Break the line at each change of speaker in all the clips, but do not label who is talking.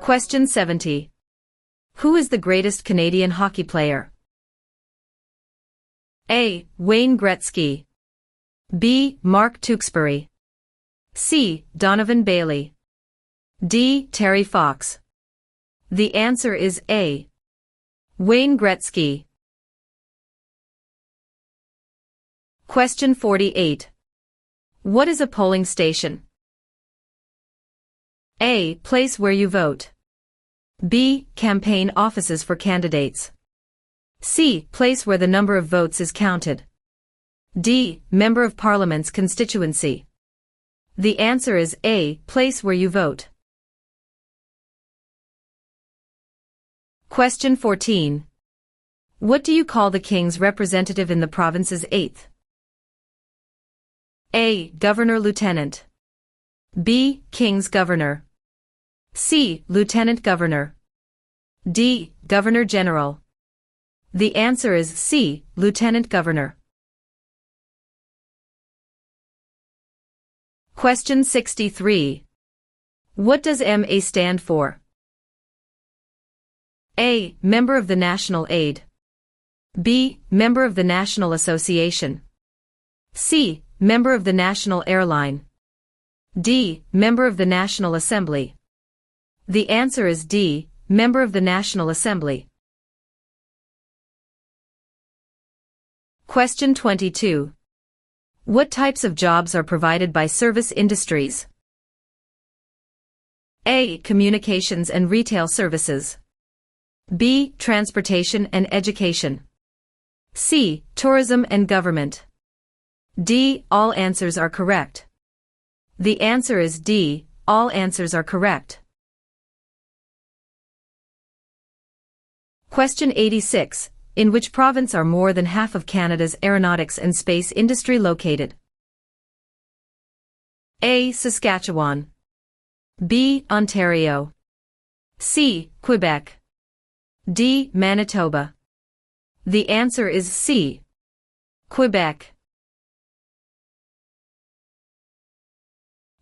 Question 70. Who is the greatest Canadian hockey player? A. Wayne Gretzky. B. Mark Tewksbury. C. Donovan Bailey. D. Terry Fox. The answer is A. Wayne Gretzky. Question 48. What is a polling station? A. Place where you vote. B. Campaign offices for candidates. C. Place where the number of votes is counted. D. Member of Parliament's constituency. The answer is A. Place where you vote. Question 14. What do you call the King's representative in the province's 8th? A. Governor-Lieutenant. B. King's Governor. C. Lieutenant Governor. D. Governor-General. The answer is C. Lieutenant Governor. Question 63. What does MA stand for? A. Member of the National Aid. B. Member of the National Association. C. Member of the National Airline. D. Member of the National Assembly. The answer is D. Member of the National Assembly. Question 22. What types of jobs are provided by service industries? A. Communications and retail services. B. Transportation and education. C. Tourism and government. D. All answers are correct. The answer is D. All answers are correct. Question 86. In which province are more than half of Canada's aeronautics and space industry located? A. Saskatchewan. B. Ontario. C. Quebec. D. Manitoba. The answer is C. Quebec.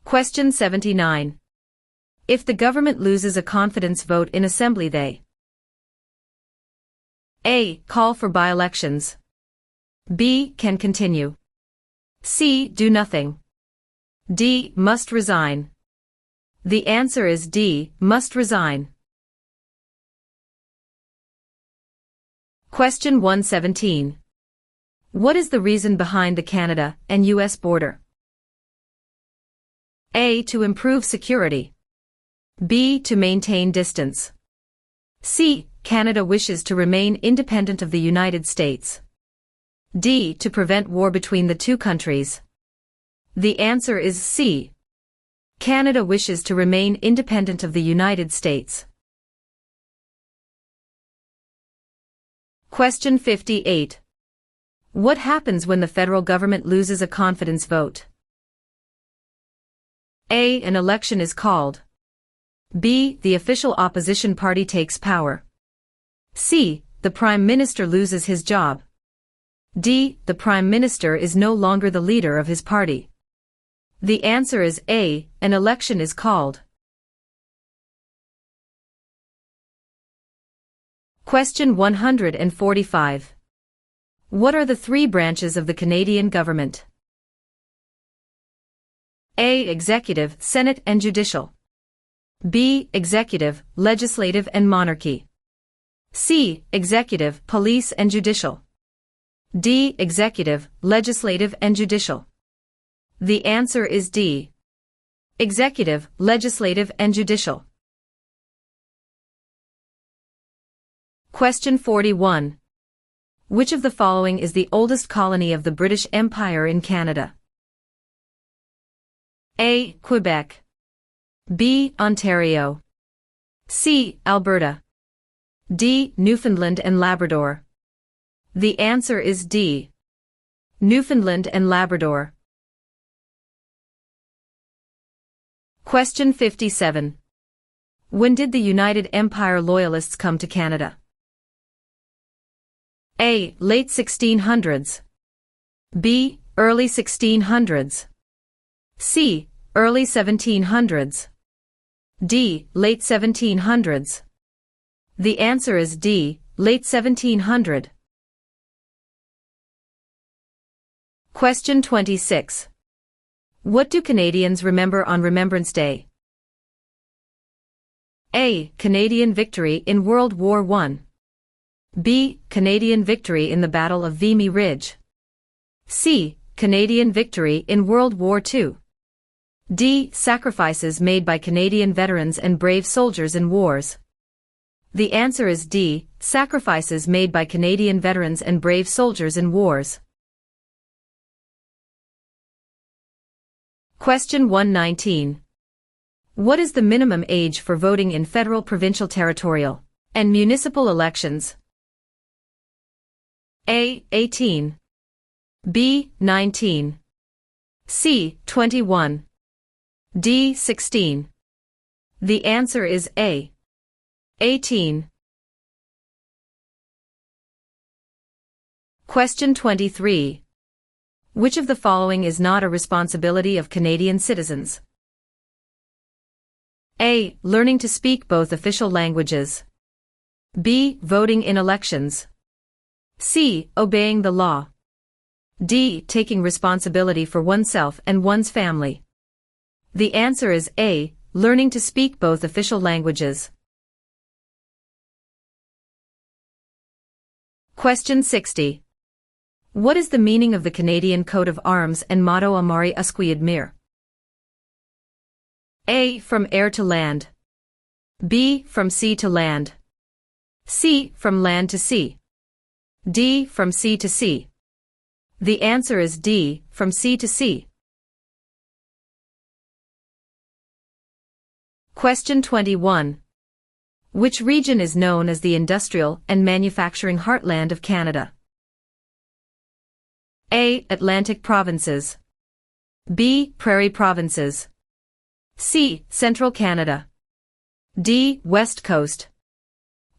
Question 79. If the government loses a confidence vote in Assembly, they A. Call for by-elections. B. Can continue. C. Do nothing. D. Must resign. The answer is D. Must resign. Question 117. What is the reason behind the Canada and U.S. border? A. To improve security. B. To maintain distance. C. Canada wishes to remain independent of the United States. D. To prevent war between the two countries. The answer is C. Canada wishes to remain independent of the United States. Question 58. What happens when the federal government loses a confidence vote? A. An election is called. B. The official opposition party takes power. C. The Prime Minister loses his job. D. The Prime Minister is no longer the leader of his party. The answer is A. An election is called. Question 145. What are the three branches of the Canadian government? A. Executive, Senate and Judicial. B. Executive, Legislative and Monarchy. C. Executive, Police and Judicial. D. Executive, Legislative and Judicial. The answer is D. Executive, Legislative and Judicial. Question 41. Which of the following is the oldest colony of the British Empire in Canada? A. Quebec. B. Ontario. C. Alberta. D. Newfoundland and Labrador. The answer is D. Newfoundland and Labrador. Question 57. When did the United Empire Loyalists come to Canada? A. Late 1600s. B. Early 1600s. C. Early 1700s. D. Late 1700s. The answer is D. Late 1700. Question 26. What do Canadians remember on Remembrance Day? A. Canadian victory in World War I. B. Canadian victory in the Battle of Vimy Ridge. C. Canadian victory in World War II. D. Sacrifices made by Canadian veterans and brave soldiers in wars. The answer is D. Sacrifices made by Canadian veterans and brave soldiers in wars. Question 119. What is the minimum age for voting in federal, provincial, territorial, and municipal elections? A. 18. B. 19. C. 21. D. 16. The answer is A. 18. Question 23. Which of the following is not a responsibility of Canadian citizens? A. Learning to speak both official languages. B. Voting in elections. C. Obeying the law. D. Taking responsibility for oneself and one's family. The answer is A. Learning to speak both official languages. Question 60. What is the meaning of the Canadian coat of arms and motto Amari Usqui Admire? A. From air to land. B. From sea to land. C. From land to sea. D. From sea to sea. The answer is D. From sea to sea. Question 21. Which region is known as the industrial and manufacturing heartland of Canada? A. Atlantic provinces. B. Prairie provinces. C. Central Canada. D. West Coast.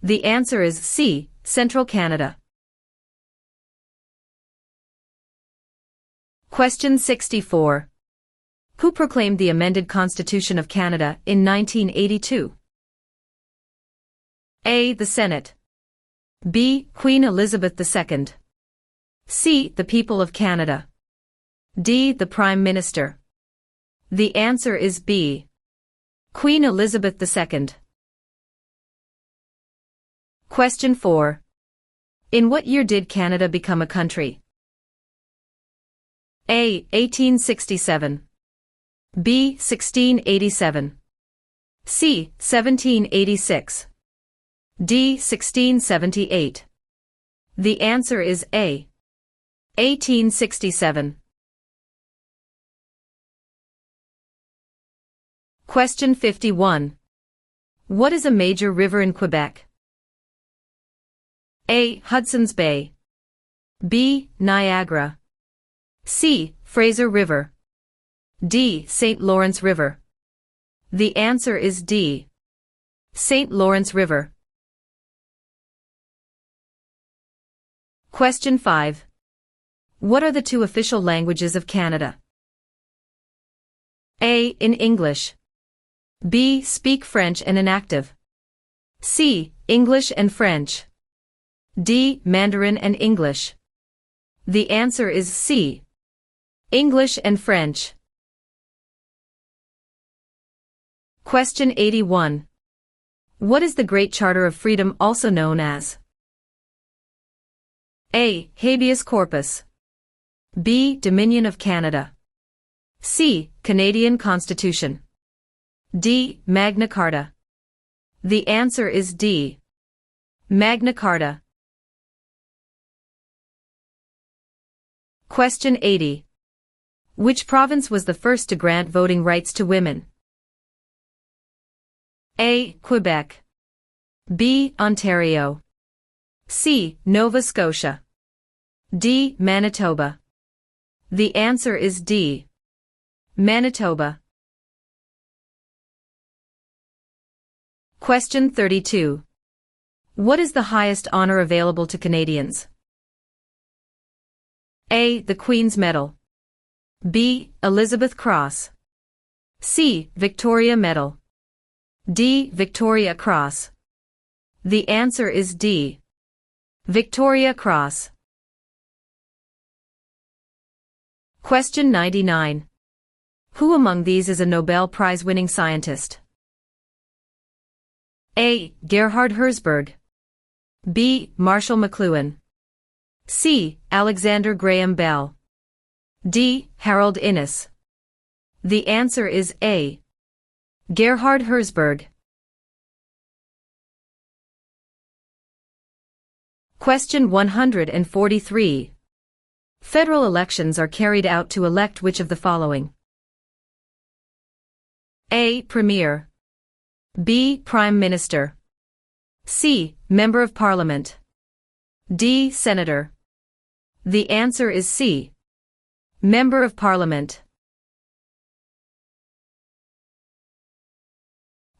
The answer is C. Central Canada. Question 64. Who proclaimed the amended Constitution of Canada in 1982? A. The Senate. B. Queen Elizabeth II. C. The people of Canada. D. The Prime Minister. The answer is B. Queen Elizabeth II. Question 4. In what year did Canada become a country? A. 1867. B. 1687. C. 1786. D. 1678. The answer is A. 1867. Question 51. What is a major river in Quebec? A. Hudson's Bay. B. Niagara. C. Fraser River. D. St. Lawrence River. The answer is D. St. Lawrence River. Question 5. What are the two official languages of Canada? A. In English. B. Speak French and inactive. C. English and French. D. Mandarin and English. The answer is C. English and French. Question 81. What is the Great Charter of Freedom also known as? A. Habeas Corpus. B. Dominion of Canada. C. Canadian Constitution. D. Magna Carta. The answer is D. Magna Carta. Question 80. Which province was the first to grant voting rights to women? A. Quebec. B. Ontario. C. Nova Scotia. D. Manitoba. The answer is D. Manitoba. Question 32. What is the highest honor available to Canadians? A. The Queen's Medal. B. Elizabeth Cross. C. Victoria Medal. D. Victoria Cross. The answer is D. Victoria Cross. Question 99. Who among these is a Nobel Prize-winning scientist? A. Gerhard Herzberg. B. Marshall McLuhan. C. Alexander Graham Bell. D. Harold Innis. The answer is A. Gerhard Herzberg. Question 143. Federal elections are carried out to elect which of the following? A. Premier. B. Prime Minister. C. Member of Parliament. D. Senator. The answer is C. Member of Parliament.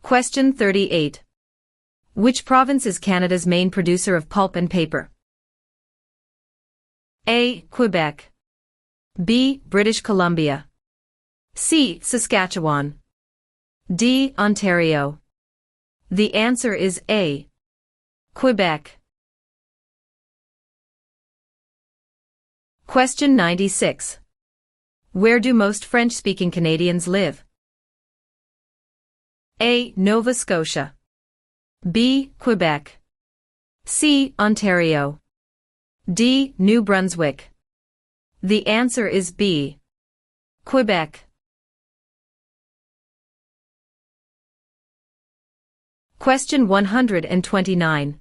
Question 38. Which province is Canada's main producer of pulp and paper? A. Quebec. B. British Columbia. C. Saskatchewan. D. Ontario. The answer is A. Quebec. Question 96. Where do most French-speaking Canadians live? A. Nova Scotia. B. Quebec. C. Ontario. D. New Brunswick. The answer is B. Quebec. Question 129.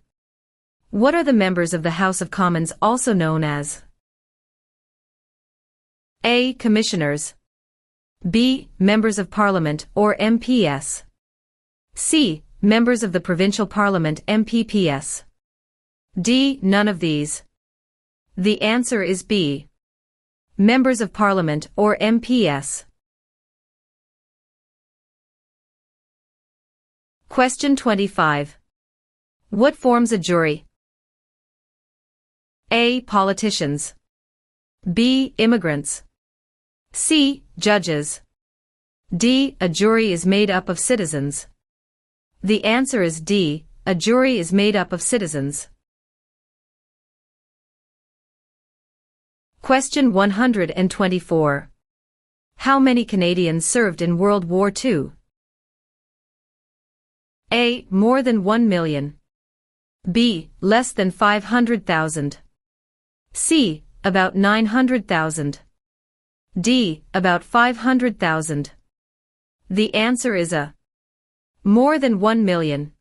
What are the members of the House of Commons also known as? A. Commissioners. B. Members of Parliament or MPS. C. Members of the Provincial Parliament MPPS. D. None of these. The answer is B. Members of Parliament or MPS. Question 25. What forms a jury? A. Politicians. B. Immigrants. C. Judges. D. A jury is made up of citizens. The answer is D. A jury is made up of citizens. Question 124. How many Canadians served in World War II? A. More than 1 million. B. Less than 500,000. C. About 900,000. D. About 500,000. The answer is A. More than 1 million.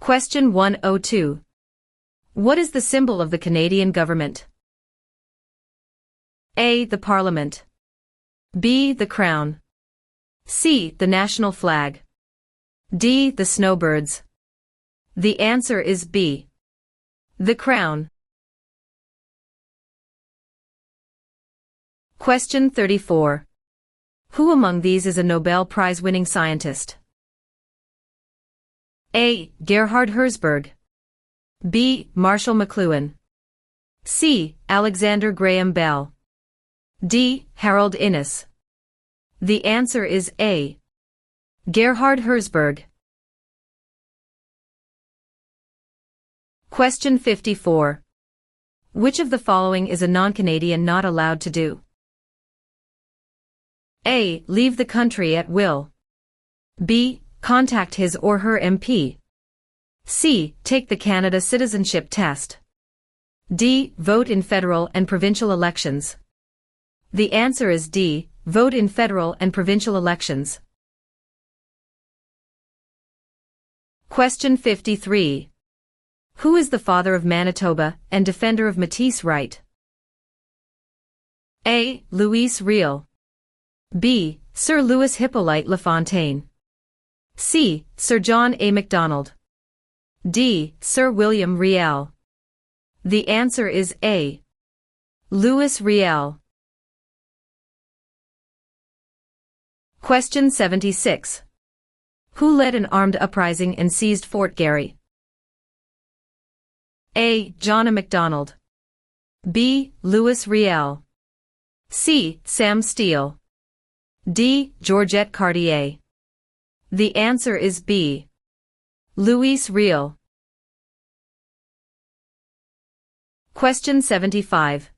Question 102. What is the symbol of the Canadian government? A. The Parliament. B. The Crown. C. The national flag. D. The snowbirds. The answer is B. The Crown. Question 34. Who among these is a Nobel Prize-winning scientist? A. Gerhard Herzberg. B. Marshall McLuhan. C. Alexander Graham Bell. D. Harold Innis. The answer is A. Gerhard Herzberg. Question 54. Which of the following is a non-Canadian not allowed to do? A. Leave the country at will. B. Contact his or her MP. C. Take the Canada Citizenship Test. D. Vote in federal and provincial elections. The answer is D. Vote in federal and provincial elections. Question 53. Who is the father of Manitoba and defender of Métis right? A. Louis Riel. B. Sir Louis Hippolyte Lafontaine. C. Sir John A. Macdonald. D. Sir William Riel. The answer is A. Louis Riel. Question 76. Who led an armed uprising and seized Fort Garry? A. John A. Macdonald. B. Louis Riel. C. Sam Steele. D. Georgette Cartier. The answer is B. Louis Riel. Question 75.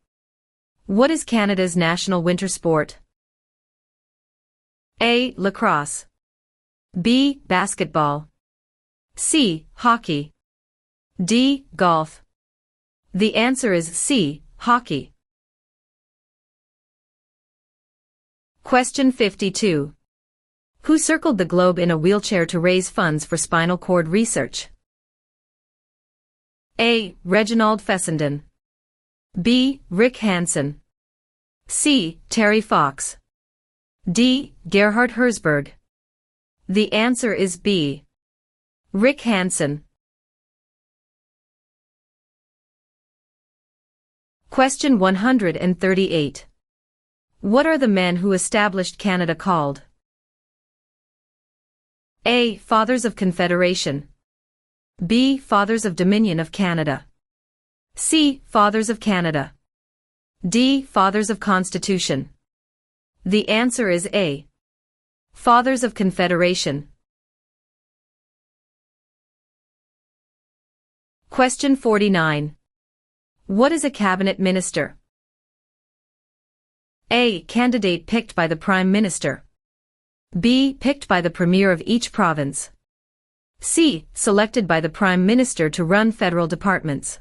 What is Canada's national winter sport? A. Lacrosse. B. Basketball. C. Hockey. D. Golf. The answer is C. Hockey. Question 52. Who circled the globe in a wheelchair to raise funds for spinal cord research? A. Reginald Fessenden. B. Rick Hansen. C. Terry Fox. D. Gerhard Herzberg. The answer is B. Rick Hansen. Question 138. What are the men who established Canada called? A. Fathers of Confederation. B. Fathers of Dominion of Canada. C. Fathers of Canada. D. Fathers of Constitution. The answer is A. Fathers of Confederation. Question 49. What is a cabinet minister? A. Candidate picked by the Prime Minister. B. Picked by the Premier of each province. C. Selected by the Prime Minister to run federal departments.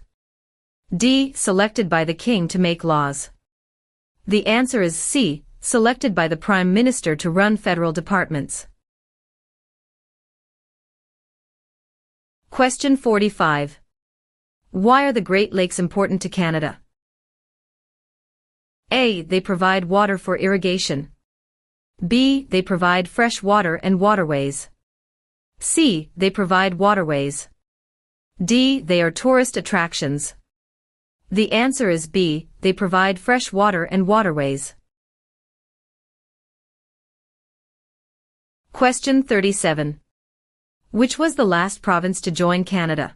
D. Selected by the King to make laws. The answer is C. Selected by the Prime Minister to run federal departments. Question 45. Why are the Great Lakes important to Canada? A. They provide water for irrigation. B. They provide fresh water and waterways. C. They provide waterways. D. They are tourist attractions. The answer is B. They provide fresh water and waterways. Question 37. Which was the last province to join Canada?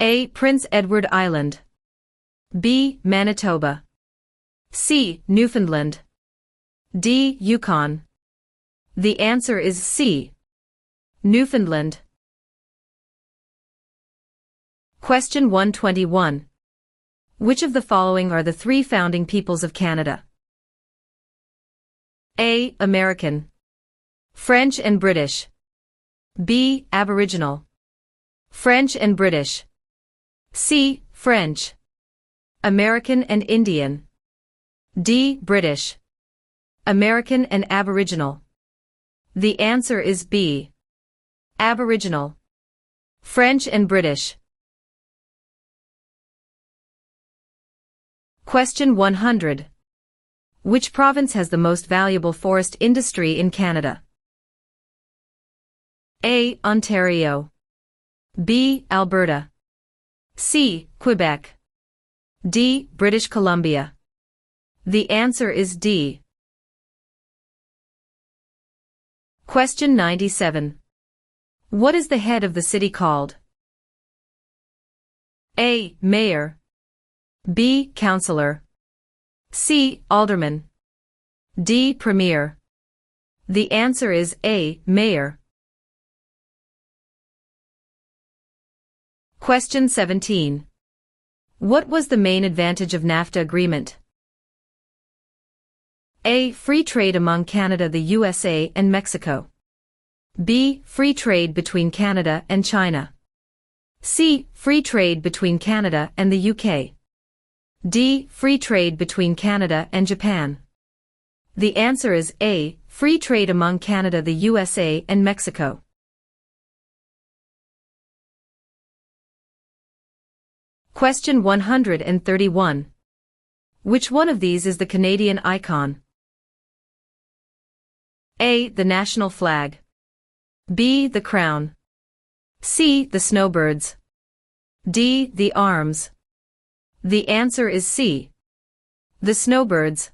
A. Prince Edward Island. B. Manitoba. C. Newfoundland. D. Yukon. The answer is C. Newfoundland. Question 121. Which of the following are the three founding peoples of Canada? A. American. French and British. B. Aboriginal. French and British. C. French. American and Indian. D. British. American and Aboriginal. The answer is B. Aboriginal. French and British. Question 100. Which province has the most valuable forest industry in Canada? A. Ontario. B. Alberta. C. Quebec. D. British Columbia. The answer is D. Question 97. What is the head of the city called? A. Mayor. B. Councillor. C. Alderman. D. Premier. The answer is A. Mayor. Question 17. What was the main advantage of NAFTA agreement? A. Free trade among Canada, the USA, and Mexico. B. Free trade between Canada and China. C. Free trade between Canada and the UK. D. Free trade between Canada and Japan. The answer is A. Free trade among Canada, the USA, and Mexico. Question 131. Which one of these is the Canadian icon? A. The national flag. B. The crown. C. The snowbirds. D. The arms. The answer is C. The snowbirds.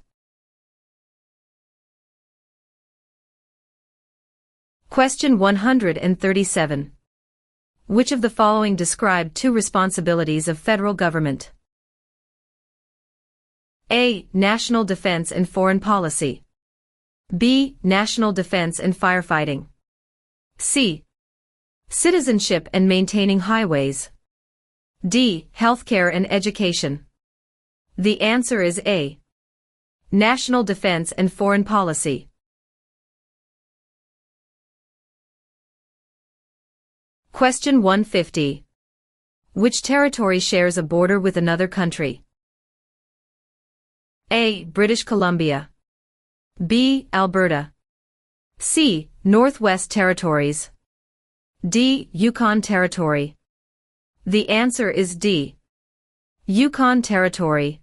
Question 137. Which of the following describe two responsibilities of federal government? A. National defense and foreign policy. B. National defense and firefighting. C. Citizenship and maintaining highways. D. Healthcare and education. The answer is A. National defense and foreign policy. Question 150. Which territory shares a border with another country? A. British Columbia. B. Alberta. C. Northwest Territories. D. Yukon Territory. The answer is D. Yukon Territory.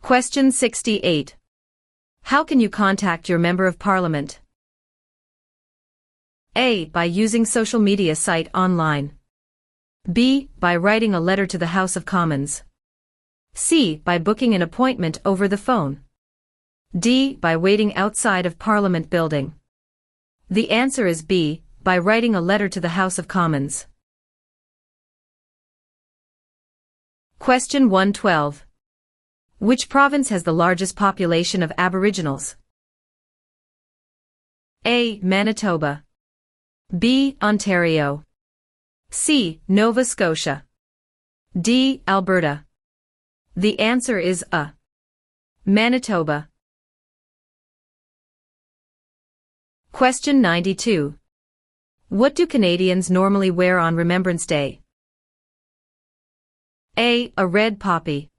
Question 68. How can you contact your Member of Parliament? A. By using social media site online. B. By writing a letter to the House of Commons. C. By booking an appointment over the phone. D. By waiting outside of Parliament building. The answer is B. By writing a letter to the House of Commons. Question 112. Which province has the largest population of Aboriginals? A. Manitoba. B. Ontario. C. Nova Scotia. D. Alberta. The answer is A. Manitoba. Question 92. What do Canadians normally wear on Remembrance Day? A. A red poppy.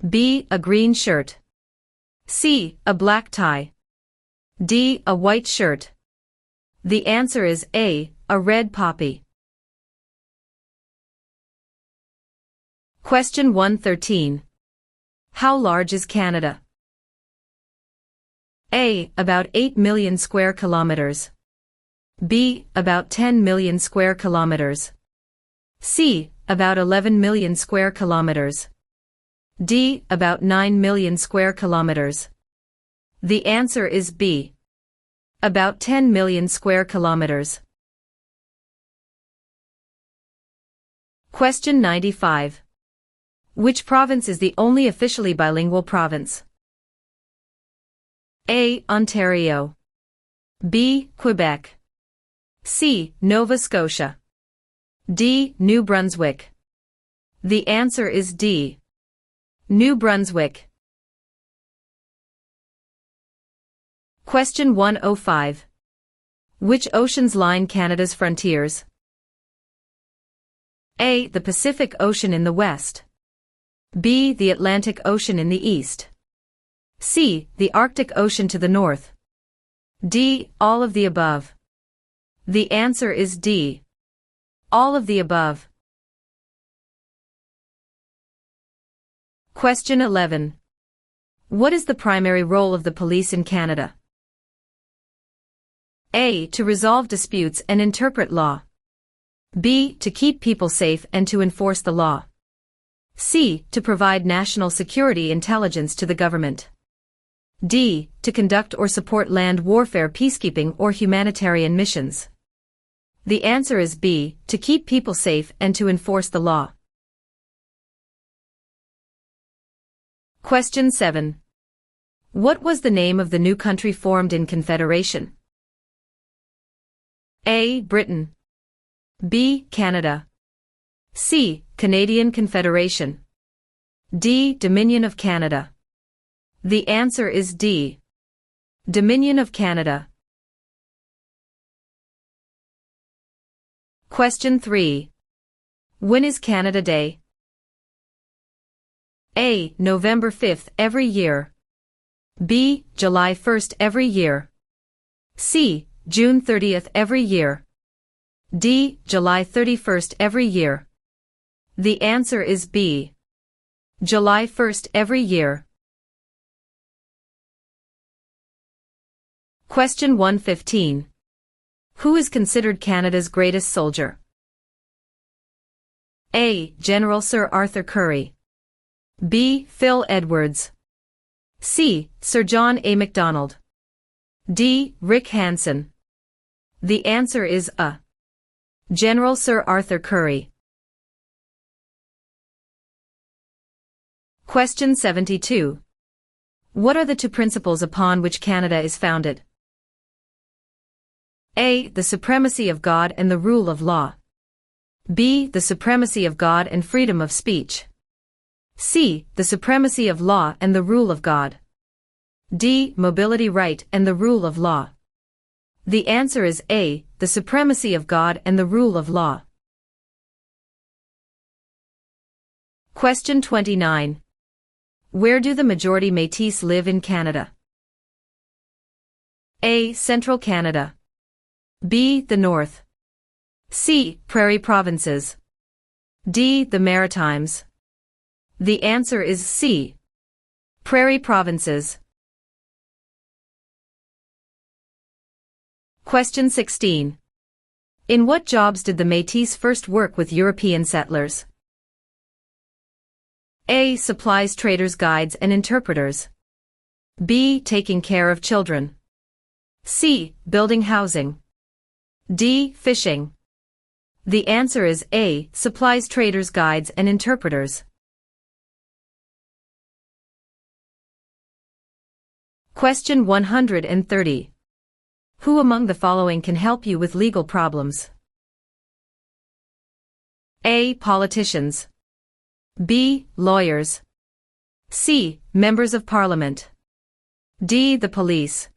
B. A green shirt. C. A black tie. D. A white shirt. The answer is A. A red poppy. Question 113. How large is Canada? A. About 8 million square kilometers. B. About 10 million square kilometers. C. About 11 million square kilometers. D. About 9 million square kilometers. The answer is B. About 10 million square kilometers. Question 95. Which province is the only officially bilingual province? A. Ontario. B. Quebec. C. Nova Scotia. D. New Brunswick. The answer is D. New Brunswick. Question 105. Which oceans line Canada's frontiers? A. The Pacific Ocean in the west. B. The Atlantic Ocean in the east. C. The Arctic Ocean to the north. D. All of the above. The answer is D. All of the above. Question 11. What is the primary role of the police in Canada? A. To resolve disputes and interpret law. B. To keep people safe and to enforce the law. C. To provide national security intelligence to the government. D. To conduct or support land warfare, peacekeeping, or humanitarian missions. The answer is B. To keep people safe and to enforce the law. Question 7. What was the name of the new country formed in Confederation? A. Britain. B. Canada. C. Canadian Confederation. D. Dominion of Canada. The answer is D. Dominion of Canada. Question 3. When is Canada Day? A. November 5th every year. B. July 1st every year. C. June 30th every year. D. July 31st every year. The answer is B. July 1st every year. Question 115. Who is considered Canada's greatest soldier? A. General Sir Arthur Currie. B. Phil Edwards. C. Sir John A. Macdonald. D. Rick Hansen. The answer is A. General Sir Arthur Currie. Question 72. What are the two principles upon which Canada is founded? A. The supremacy of God and the rule of law. B. The supremacy of God and freedom of speech. C. The supremacy of law and the rule of God. D. Mobility right and the rule of law. The answer is A. The supremacy of God and the rule of law. Question 29. Where do the majority Métis live in Canada? A. Central Canada. B. The North. C. Prairie Provinces. D. The Maritimes. The answer is C. Prairie Provinces. Question 16. In what jobs did the Métis first work with European settlers? A. Supplies traders, guides and interpreters. B. Taking care of children. C. Building housing. D. Fishing. The answer is A. Supplies traders, guides and interpreters. Question 130. Who among the following can help you with legal problems? A. Politicians. B. Lawyers. C. Members of Parliament. D. The police.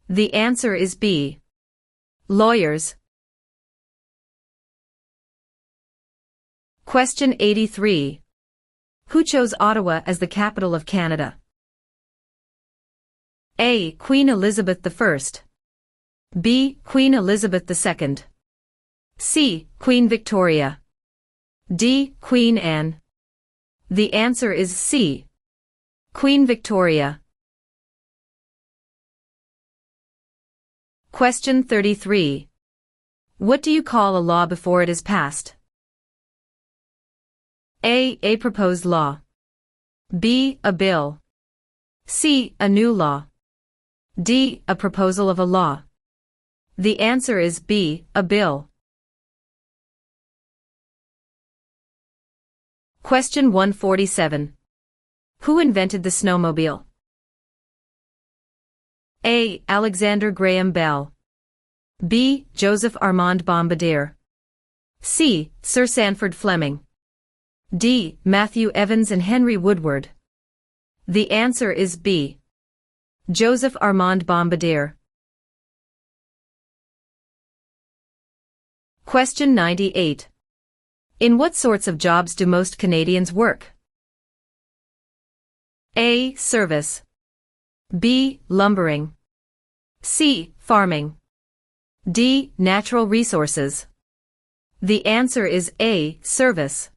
The answer is B. Lawyers. Question 83. Who chose Ottawa as the capital of Canada? A. Queen Elizabeth I. B. Queen Elizabeth II. C. Queen Victoria. D. Queen Anne. The answer is C. Queen Victoria. Question 33. What do you call a law before it is passed? A. A proposed law. B. A bill. C. A new law. D. A proposal of a law. The answer is B. A bill. Question 147. Who invented the snowmobile? A. Alexander Graham Bell. B. Joseph Armand Bombardier. C. Sir Sanford Fleming. D. Matthew Evans and Henry Woodward. The answer is B. Joseph Armand Bombardier. Question 98. In what sorts of jobs do most Canadians work? A. Service. B. Lumbering. C. Farming. D. Natural resources. The answer is A. Service.